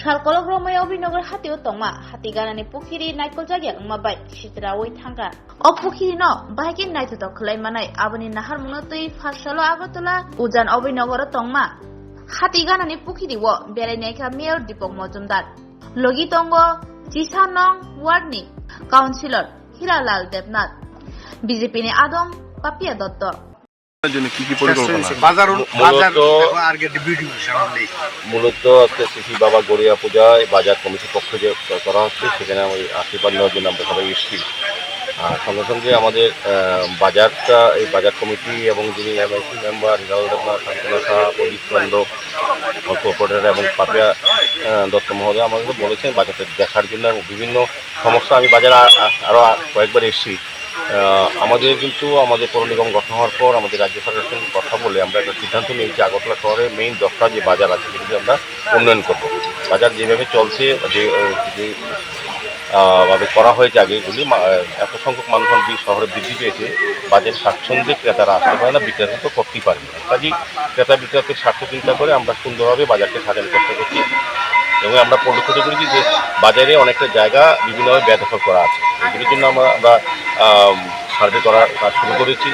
Salkolok Romeo Binogar Hati Utoma, Hati Ganani Pukiri, Naikol Jagya, Mabai, Shitra Witanga. O Pukiri no, Baking Night to Klaimanai, Abani Nahar Munotui, Fashalo Agotola, Ujan Obinogor Tongma. Hati Ganani Pukiri wo, Bereneka Mir Dipok Mojumdat. Logitongo, Jisanong, Warni, Councillor, Hiralal Debnat. BJP Adong, Papia Dotto. মূলত আজকে শ্রী বাবা গড়িয়া পূজায় বাজার কমিটির পক্ষে যে করা হচ্ছে সেখানে আমি আশীর্বাদ নেওয়ার জন্য আমরা সবাই এসেছি। সঙ্গে সঙ্গে আমাদের বাজারটা এই বাজার কমিটি এবং যিনি এমআইসি মেম্বার হিরাল দেবনাথ, শান্তনা সাহা, প্রদীপ চন্দ্র, অপরেটর এবং পাপিয়া দত্ত মহোদয় আমাকে বলেছেন বাজারটা দেখার জন্য এবং বিভিন্ন সমস্যা। আমি বাজারে আরও কয়েকবার এসেছি। আমাদের কিন্তু আমাদের পৌর নিগম গঠন হওয়ার পর আমাদের রাজ্য সরকারের সঙ্গে কথা বলে আমরা একটা সিদ্ধান্ত নিয়েছি আগরতলা শহরের মেইন 10টা যে বাজার আছে সেগুলি আমরা উন্নয়ন করব। বাজার যেভাবে চলছে ভাবে করা হয়েছে আগে এগুলি এত সংখ্যক মানুষজন শহরে বৃদ্ধি পেয়েছে, বাজারে স্বাচ্ছন্দ্যে ক্রেতারা আসতে পারে না, বিক্রেতা তো করতেই পারে না। কাজেই ক্রেতা বিক্রেতার স্বার্থ চিন্তা করে আমরা সুন্দরভাবে বাজারকে সাজানোর চেষ্টা করছি এবং আমরা পরিলক্ষিত করেছি যে বাজারে অনেকটা জায়গা বিভিন্নভাবে বেদখল করা আছে। এগুলির জন্য আমরা সার্ভে করার কাজ শুরু করেছি।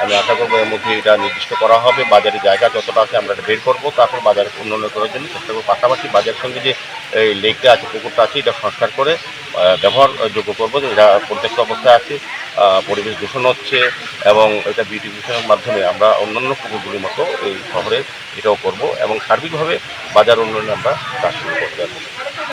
আমি আশা করবো এর মধ্যে এটা নির্দিষ্ট করা হবে, বাজারে জায়গা যতটা আছে আমরা এটা বের করবো, তারপর বাজারে উন্নয়ন করার জন্য চেষ্টা করবো। পাশাপাশি বাজারের সঙ্গে যে এই লেকটা আছে, পুকুরটা আছে, এটা সংস্কার করে ব্যবহারযোগ্য করবো। এটা পরিত্যক্ত অবস্থায় আছে, পরিবেশ দূষণ হচ্ছে এবং এটা বিউটিফিকেশনের মাধ্যমে আমরা অন্যান্য পুকুরগুলির মতো এই শহরে এটাও করবো এবং সার্বিকভাবে বাজার উন্নয়নে আমরা কাজ শুরু করতে পারবো।